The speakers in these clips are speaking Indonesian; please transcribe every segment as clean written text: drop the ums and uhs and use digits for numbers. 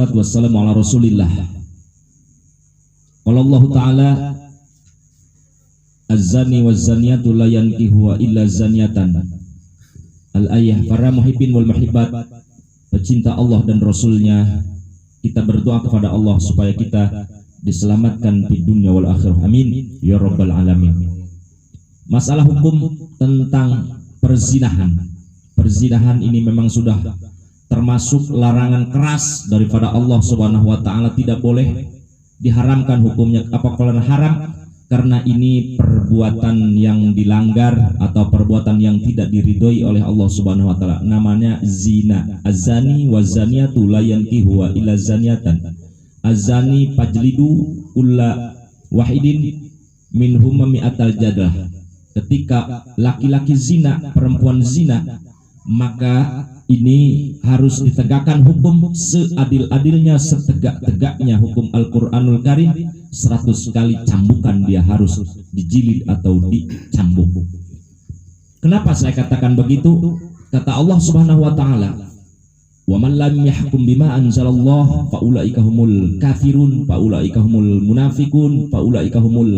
wassalatu wassalamu ala Rasulillah. Qala Allah Ta'ala az-zani waz-zaniyatu la yankihuha illa zaniyatan. Al-ayah. Para muhibbin wal muhibbat, pecinta Allah dan Rasulnya, kita berdoa kepada Allah supaya kita diselamatkan di dunia wal akhirah. Amin ya rabbal alamin. Masalah hukum tentang perzinahan. Perzinahan ini memang sudah termasuk larangan keras daripada Allah Subhanahu wa taala, tidak boleh, diharamkan hukumnya. Apa kalau haram? Karena ini perbuatan yang dilanggar atau perbuatan yang tidak diridhoi oleh Allah Subhanahu wa taala. Namanya zina. Az-zani waz-zaniyatu la yankihuha illa zaniyatan. Az-zani fajlidu kulla wahidin minhum mi'atal jadah. Ketika laki-laki zina, perempuan zina, maka ini harus ditegakkan hukum seadil-adilnya, setegak-tegaknya hukum Al-Quranul Karim. 100 kali cambukan dia harus dijilid atau dicambuk. Kenapa saya katakan begitu? Kata Allah Subhanahu wa taala, "Wa man lam yahkum bima anzalallah fa ulaika humul kafirun, fa ulaika humul munafiqun, fa ulaika humul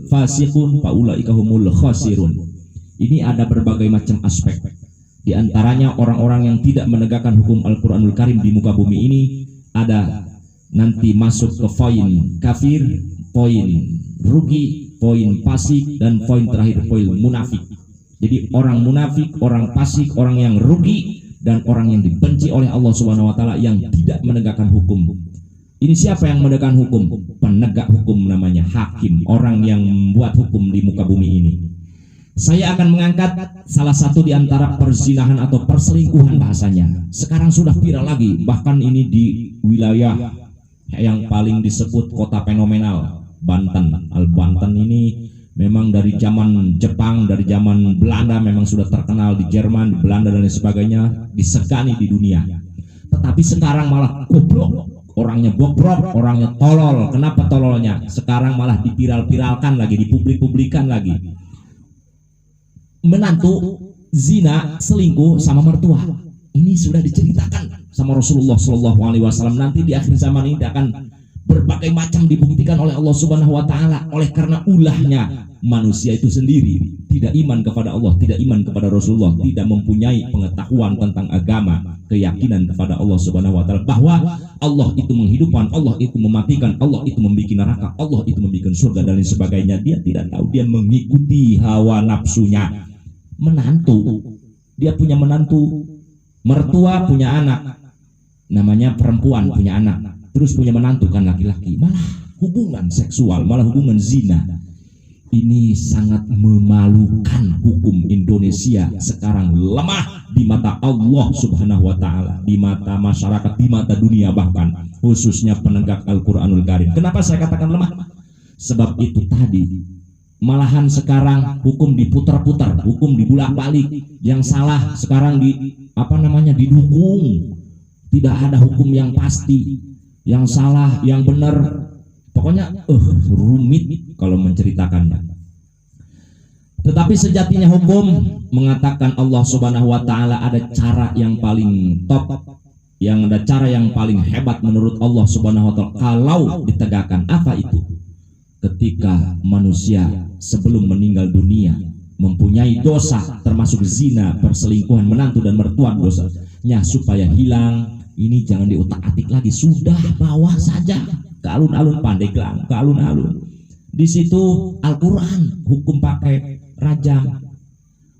fasiqun, fa ulaika humul khasirun." Ini ada berbagai macam aspek. Di antaranya orang-orang yang tidak menegakkan hukum Al-Quranul Karim di muka bumi ini ada nanti masuk ke poin kafir, poin rugi, poin fasik, dan poin terakhir poin munafik. Jadi orang munafik, orang fasik, orang yang rugi, dan orang yang dibenci oleh Allah Subhanahu wa taala yang tidak menegakkan hukum. Ini siapa yang menegakkan hukum? Penegak hukum, namanya hakim, orang yang membuat hukum di muka bumi ini. Saya akan mengangkat salah satu di antara perzinahan atau perselingkuhan bahasanya. Sekarang sudah viral lagi, bahkan ini di wilayah yang paling disebut kota fenomenal, Banten. Banten ini memang dari zaman Jepang, dari zaman Belanda memang sudah terkenal, di Jerman, di Belanda dan lain sebagainya, disegani di dunia. Tetapi sekarang malah goblok, orangnya bobrok, orangnya tolol. Kenapa tololnya? Sekarang malah diviral-viralkan lagi, dipublik-publikan lagi. Menantu zina, selingkuh sama mertua. Ini sudah diceritakan sama Rasulullah SAW. Nanti di akhir zaman ini akan berbagai macam dibuktikan oleh Allah Subhanahu wa taala. Oleh karena ulahnya manusia itu sendiri tidak iman kepada Allah, tidak iman kepada Rasulullah, tidak mempunyai pengetahuan tentang agama, keyakinan kepada Allah Subhanahu wa taala, bahwa Allah itu menghidupkan, Allah itu mematikan, Allah itu membuat neraka, Allah itu membuat surga dan lain sebagainya. Dia tidak tahu, dia mengikuti hawa nafsunya. Menantu, dia punya menantu, mertua punya anak, namanya perempuan punya anak, terus punya menantu kan laki-laki, malah hubungan seksual, malah hubungan zina. Ini sangat memalukan. Hukum Indonesia sekarang lemah di mata Allah Subhanahu wa taala, di mata masyarakat, di mata dunia, bahkan khususnya penegak Al-Quranul Karim. Kenapa saya katakan lemah? Sebab itu tadi, malahan sekarang hukum diputar-putar, hukum dibulak-balik. Yang salah sekarang didukung. Tidak ada hukum yang pasti. Yang salah, yang benar, pokoknya rumit kalau menceritakannya. Tetapi sejatinya hukum mengatakan Allah Subhanahu wa taala ada cara yang paling top, yang ada cara yang paling hebat menurut Allah Subhanahu wa taala kalau ditegakkan. Apa itu? Ketika manusia sebelum meninggal dunia mempunyai dosa, termasuk zina, perselingkuhan, menantu dan mertua, dosanya supaya hilang, ini jangan diutak-atik lagi, sudah bawa saja ke alun-alun Pandeglang, ke alun-alun. Di situ Al-Quran hukum pakai rajam.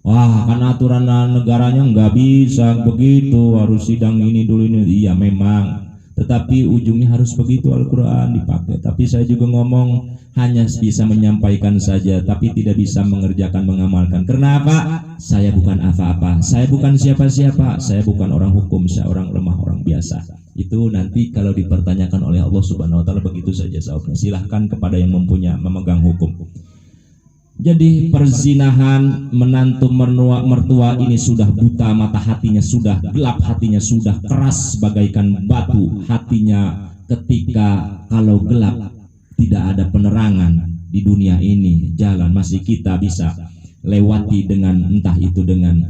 Wah, karena aturan negaranya nggak bisa begitu, harus sidang ini dulu ini. Iya memang, tetapi ujungnya harus begitu, Al-Quran dipakai. Tapi saya juga ngomong hanya bisa menyampaikan saja, tapi tidak bisa mengerjakan, mengamalkan. Kenapa? Saya bukan apa-apa, saya bukan siapa-siapa, saya bukan orang hukum, saya orang lemah, orang biasa. Itu nanti kalau dipertanyakan oleh Allah Subhanahu wa taala, begitu saja jawabnya. Silahkan kepada yang memegang hukum. Jadi perzinahan, menantu mertua ini sudah buta mata hatinya, sudah gelap hatinya, sudah keras bagaikan batu hatinya. Ketika kalau gelap, tidak ada penerangan di dunia ini, jalan masih kita bisa lewati dengan entah itu dengan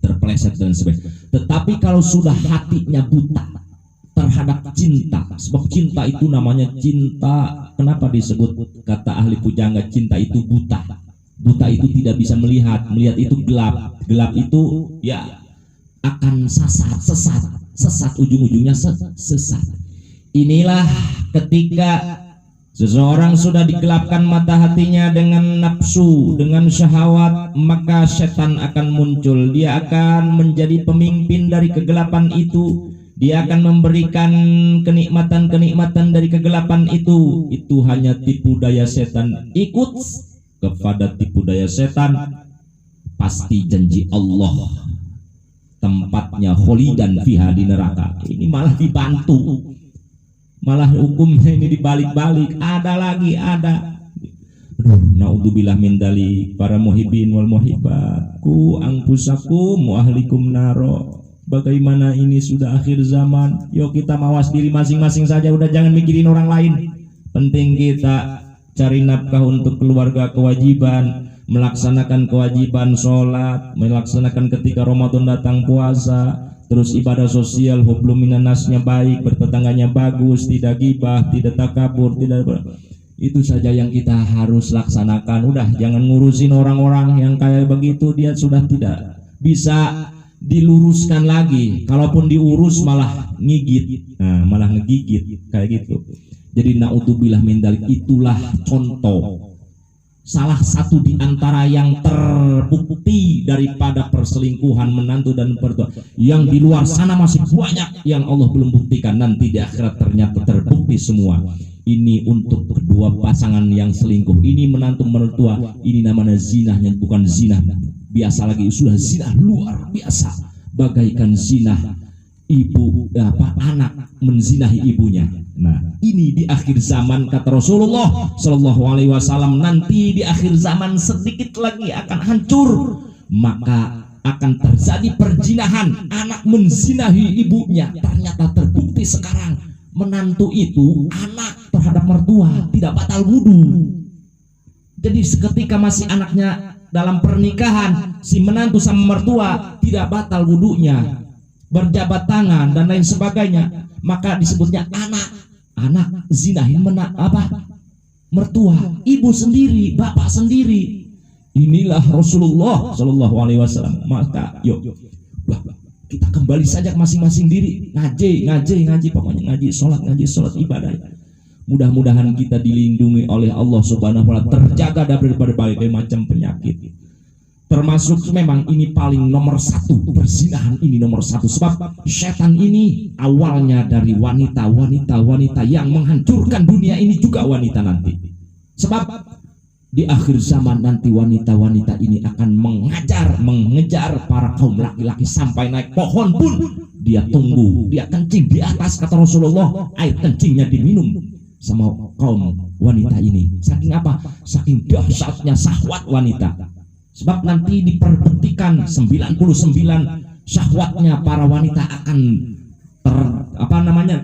terpeleset dan sebagainya. Tetapi kalau sudah hatinya buta, terhadap cinta. Sebab cinta itu namanya cinta. Kenapa disebut kata ahli pujangga cinta itu buta? Buta itu tidak bisa melihat, melihat itu gelap. Gelap itu ya akan sesat ujung-ujungnya sesat. Inilah ketika seseorang sudah digelapkan mata hatinya dengan nafsu, dengan syahwat, maka setan akan muncul. Dia akan menjadi pemimpin dari kegelapan itu. Dia akan memberikan kenikmatan-kenikmatan dari kegelapan itu. Itu hanya tipu daya setan. Ikut kepada tipu daya setan, pasti janji Allah tempatnya kholidan fiha, di neraka. Ini malah dibantu, malah hukumnya ini dibalik-balik. Ada lagi, ada. Naudzubillah min dzalik. Para muhibbin wal muhibbat, ku angpusakum wa ahlikum naro. Bagaimana ini sudah akhir zaman. Yuk kita mawas diri masing-masing saja, udah jangan mikirin orang lain. Penting kita cari nafkah untuk keluarga, kewajiban, melaksanakan kewajiban sholat, melaksanakan ketika Ramadan datang puasa, terus ibadah sosial, hublum minan nasnya baik, bertetangganya bagus, tidak gibah, tidak takabur, tidak itu saja yang kita harus laksanakan. Udah jangan ngurusin orang-orang yang kayak begitu, dia sudah tidak bisa diluruskan lagi. Kalaupun diurus malah ngigit, malah ngegigit kayak gitu. Jadi naudzubillah min dzalik. Itulah contoh salah satu di antara yang terbukti daripada perselingkuhan menantu dan mertua. Yang di luar sana masih banyak yang Allah belum buktikan, nanti di akhirat ternyata terbukti semua. Ini untuk kedua pasangan yang selingkuh. Ini menantu mertua, ini namanya zina, yang bukan zina biasa lagi, sudah zina luar biasa, bagaikan zina ibu anak menzinahi ibunya. Nah, ini di akhir zaman kata Rasulullah Shallallahu Alaihi Wasallam, nanti di akhir zaman sedikit lagi akan hancur, maka akan terjadi perzinahan, anak menzinahi ibunya. Ternyata terbukti sekarang menantu itu anak terhadap mertua tidak batal wudu. Jadi seketika masih anaknya dalam pernikahan, si menantu sama mertua tidak batal wudunya, berjabat tangan dan lain sebagainya, maka disebutnya anak zinahin mertua, ibu sendiri, bapak sendiri. Inilah Rasulullah Shallallahu Alaihi Wasallam. Maka yuk kita kembali saja ke masing-masing diri, ngaji, pokoknya ngaji sholat ibadah. Mudah-mudahan kita dilindungi oleh Allah Subhanahu wa Ta'ala, terjaga dari berbagai macam penyakit. Termasuk memang ini paling nomor satu, perzinahan ini nomor satu. Sebab setan ini awalnya dari wanita yang menghancurkan dunia ini juga wanita nanti. Sebab di akhir zaman nanti wanita-wanita ini akan mengejar para kaum laki-laki sampai naik pohon pun dia tunggu, dia kencing di atas. Kata Rasulullah, air kencingnya diminum sama kaum wanita ini. Saking apa? Saking dahsyatnya syahwat wanita. Sebab nanti diperbuktikan 99 syahwatnya para wanita akan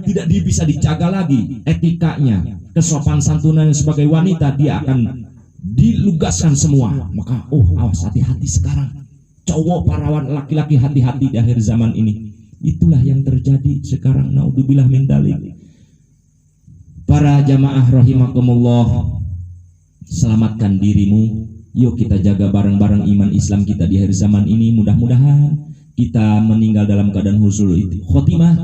tidak bisa dijaga lagi etikanya, kesopan santunan sebagai wanita, dia akan dilugaskan semua. Maka awas, hati-hati sekarang cowok, para laki-laki hati-hati di akhir zaman ini. Itulah yang terjadi sekarang, naudzubillah min dzalik. Para jamaah rahimakumullah, selamatkan dirimu. Yuk kita jaga bareng-bareng iman Islam kita di akhir zaman ini. Mudah-mudahan kita meninggal dalam keadaan husnul khotimah,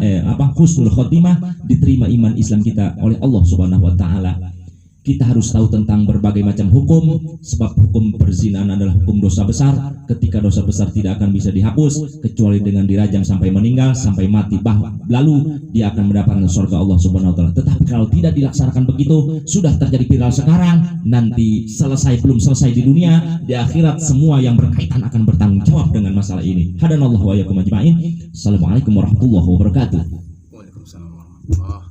diterima iman Islam kita oleh Allah Subhanahu wa Ta'ala. Kita harus tahu tentang berbagai macam hukum, sebab hukum perzinahan adalah hukum dosa besar. Ketika dosa besar tidak akan bisa dihapus kecuali dengan dirajam sampai meninggal, sampai mati, lalu dia akan mendapatkan surga Allah Subhanahu wa Ta'ala. Tetapi kalau tidak dilaksanakan begitu, sudah terjadi viral sekarang, nanti belum selesai di dunia, di akhirat semua yang berkaitan akan bertanggung jawab dengan masalah ini. Hadanallahu wa iyyakum ajma'in. Assalamualaikum warahmatullahi wabarakatuh. Waalaikumsalam warahmatullahi wabarakatuh.